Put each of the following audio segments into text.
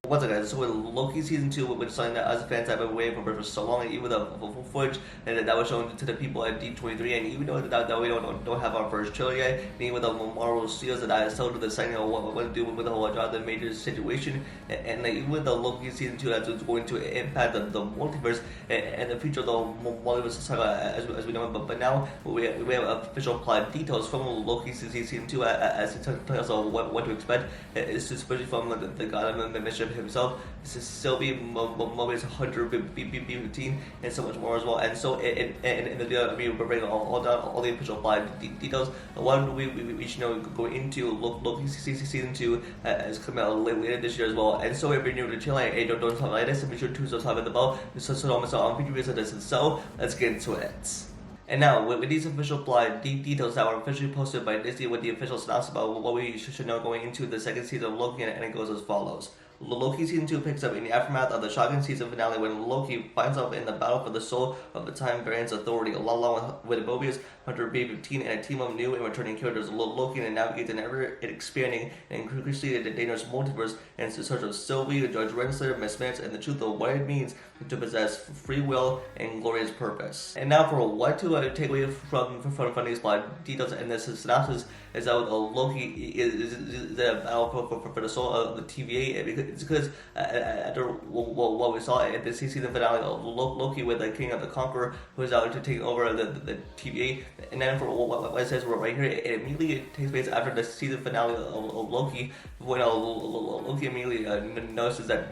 Once again, so with Loki season 2, which is something that us fans have been waiting for so long, and even the footage that was shown to the people at D23, and even though that we don't have our first trailer yet, and even the Marvel Studios that I sold to the second what to do with the whole Jonathan Major situation, and like, even the Loki season 2 that's going to impact the multiverse and the future of the multiverse saga as we know it. But now we have official plot details from Loki season 2 as to tell us what to expect, especially from the god of the mission himself, Sylvie, Mobius, Hunter, B-15, and so much more as well. And so in the video, we're bringing all down all the official plot details. One we should know going into Loki season 2 is coming out later this year as well. And so if you're new to the channel, hey, don't talk like this, and be sure to subscribe at the bell so don't miss out on future videos of this. And so let's get into it. And now, with these official plot details that were officially posted by Disney with the official synopsis about what we should know going into the second season of Loki, and it goes as follows. Loki season 2 picks up in the aftermath of the shocking season finale when Loki finds himself in the battle for the soul of the Time Variance Authority, along with Mobius, Hunter B-15, and a team of new and returning characters. Loki navigates an ever-expanding and increasingly dangerous multiverse in search of Sylvie, Judge Renslayer, Miss Minutes, and the truth of what it means to possess free will and glorious purpose. And now for what to take away from these plot details and this synopsis is that Loki is a battle for the soul of the TVA. It's because after what we saw at the season finale of Loki with the King of the Conqueror, who is out to take over the TVA, and then for what it says right here, it immediately takes place after the season finale of Loki, when Loki immediately notices that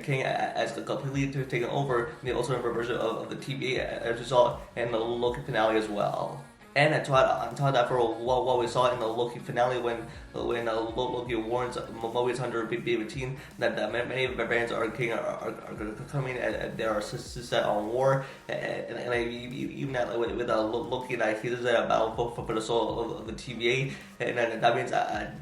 King has completely taken over the alternate version of the TVA, as we saw in the Loki finale as well. And on top of that, for what we saw in the Loki finale, when Loki warns Mobius, Hunter, B-15 that many variants are coming and they are set on war, and even that with Loki that he's in a battle for the soul of the TVA, and that means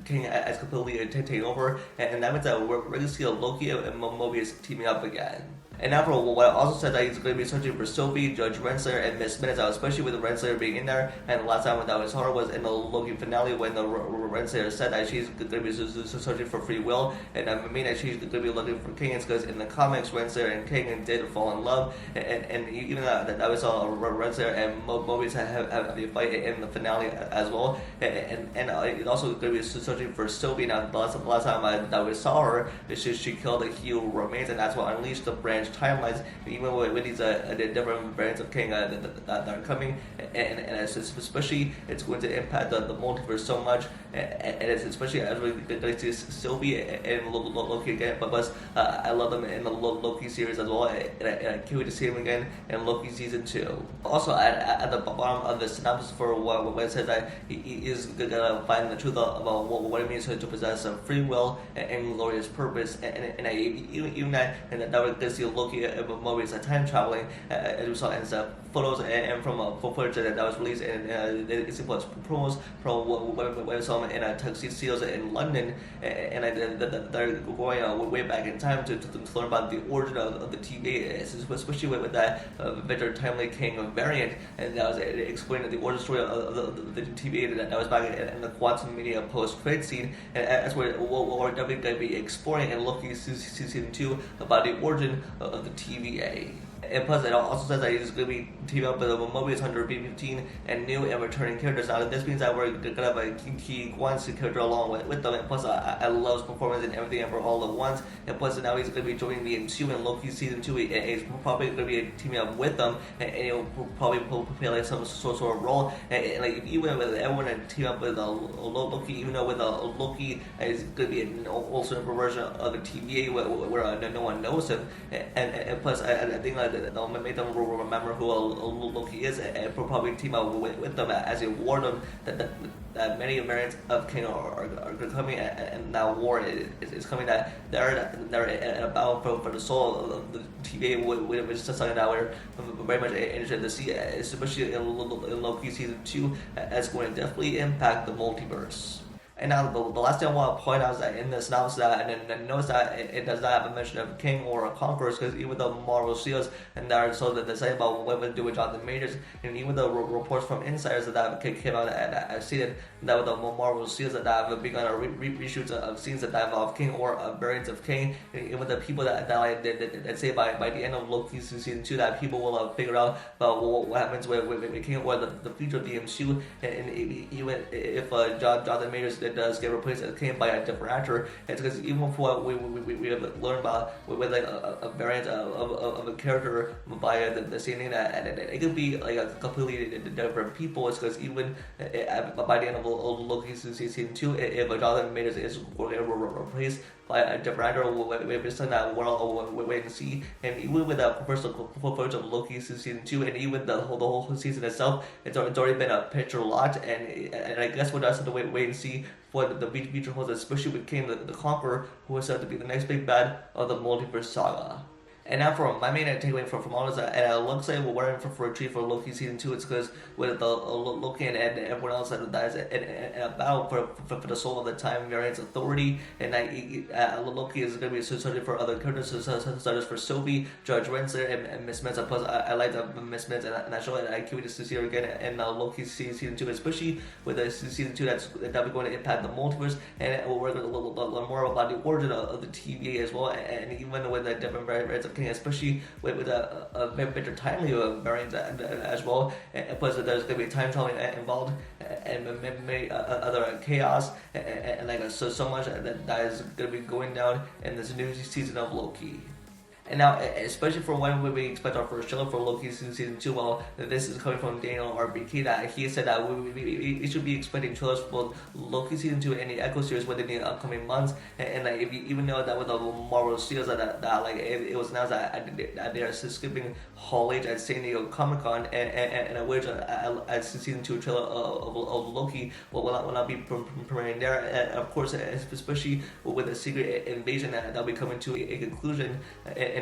King has completely taken over, and that means that we're going to see Loki and Mobius teaming up again. And now for what I also said that he's going to be searching for Sylvie, Judge Renslayer, and Miss Minutes, especially with the Renslayer being in there. And the last time when that was her was in the Loki finale when the Renslayer said that she's going to be searching for free will, and I mean that she's going to be looking for King. It's because in the comics Renslayer and King did fall in love, and even that we saw Renslayer and Mobius have a fight in the finale as well. And it's also going to be searching for Sylvie. Now the last time that we saw her, she killed the Hugh remains, and that's what unleashed the branch timelines, even with these different variants of King that are coming, and especially it's going to impact the multiverse so much, and it's especially as we're going to see Sylvie and Loki again. But I love them in the Loki series as well, and I can't wait to see them again in Loki season 2. Also, at the bottom of the synopsis for what it says that he is gonna find the truth about what it means to possess a free will and glorious purpose, and even that, and that we're gonna see Loki and Mobius time traveling, as we saw in the photos and from footage that was released in it's promos from what we saw in tuxedos in London, and they're going way back in time to learn about the origin of the TVA, especially with that Victor Timely King variant, and that was explaining the origin story of the TVA that was back in the Quantum Media post-credit scene, and that's where we're definitely going to be exploring and looking season 2 about the origin of the TVA. And plus, it also says that he's going to be teaming up with Mobius, Hunter, B-15, and new and returning characters. Now, this means that we're going to have a key Guanxi character along with them. And plus, I love his performance and everything ever all at once. And plus, now he's going to be joining the MCU in Loki season 2. He's probably going to be teaming up with them, and he'll probably play like some sort of role. And like even with everyone team up with Loki, even though with Loki is going to be an alternate version of the TVA where no one knows him. And plus, I think they'll make them remember who Loki is, and probably team up with them as he warned them that many variants of King are coming, and now war is coming. That they're in a battle for the soul of the TVA, which is something that we're very much interested to see, especially in Loki season 2, as going to definitely impact the multiverse. And now the last thing I want to point out is that in the synopsis that and notice that it does not have a mention of King or Conquerors, because even the Marvel Studios and that are so that they say about what would do with Jonathan Majors, and even the reports from insiders that came out and stated that with the Marvel Studios that have begun reshoots of scenes that involve King or variants of King, and even the people that say by the end of Loki season 2 that people will figure out about what happens with King or the future of the MCU, and even if Jonathan Majors does get replaced as King by a different actor, it's because even for what we have learned about with like a variant of a character by the same name, that it could be like a completely different people. It's because even by the end of Loki season 2, if Jonathan Majors is replaced by a different actor, we're something that we're all wait and see. And even with the first footage of Loki season 2, and even the whole season itself, it's already been a picture lot, and I guess we're just have to wait and see for the feature host, especially with King the Conqueror, who is said to be the next big bad of the multiverse saga. And now for my main takeaway from all this, and it looks like we're in for a treat for Loki season 2. It's because with the Loki and everyone else that is in a battle for the soul of the time variance authority, and Loki is going to be searching for other characters such as for Sylvie, Judge Renslayer, and Miss Mintz. Plus, I like Miss Mintz and that show, and I can't wait to see her again in Loki season 2, especially with the season 2 that's going to impact the multiverse, and we're going to learn more about the origin of the TVA as well, and even with the different variants of King, especially with a better timely variant as well. And plus, there's going to be time traveling involved, and many other chaos, and like so much that is going to be going down in this new season of Loki. And now, especially for when we expect our first trailer for Loki season 2, well, this is coming from Daniel RBK, that he said that we should be expecting trailers for both Loki season 2 and the Echo series within the upcoming months. And like, if you even know that with the Marvel Studios that like it was announced that they are skipping Hall H at San Diego Comic Con, and which season 2 trailer of Loki will not be premiering there. And of course, especially with the Secret Invasion that'll be coming to a conclusion in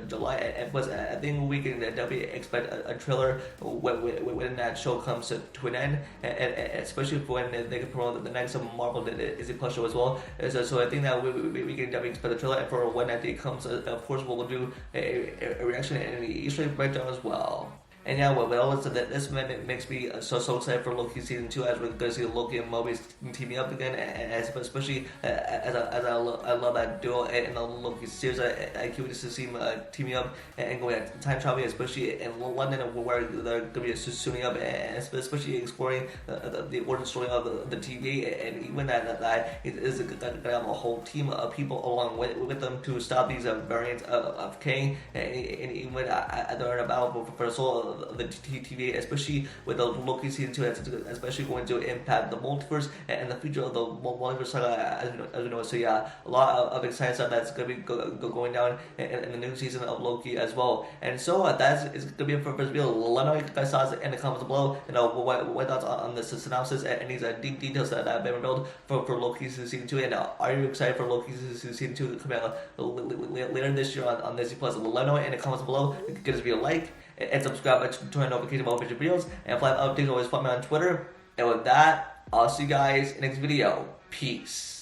July, and plus I think we can definitely expect a trailer when that show comes to an end, and especially for when they can promote the next Marvel Disney Plus show as well. So I think that we can definitely expect a trailer, and for when that day comes, of course we'll do a reaction and an Easter egg breakdown as well. And yeah, well, this makes me so excited for Loki season 2, as we're going to see Loki and Mobius teaming up again, and especially as I love that duo in the Loki series. I can't wait to see them teaming up and going at time traveling, especially in London, where they're going to be suiting up, and especially exploring the origin story of the TV, and even that is going to have a whole team of people along with them to stop these variants of Kang, and even they're in a battle for the soul of the TVA, especially with the Loki season 2, especially going to impact the multiverse and the future of the multiverse saga, as we know. So yeah, a lot of exciting stuff that's going to be going down in the new season of Loki as well. And so that is going to be it for this video. Let me know what you guys thought in the comments below, and what thoughts on this synopsis and these deep details that have been revealed for Loki season 2. And are you excited for Loki season 2 coming out later this year on Disney Plus? Let me know in the comments below. Give this video a like and subscribe to turn on notifications about future videos, and if I have updates, always follow me on Twitter. And with that, I'll see you guys in the next video. Peace.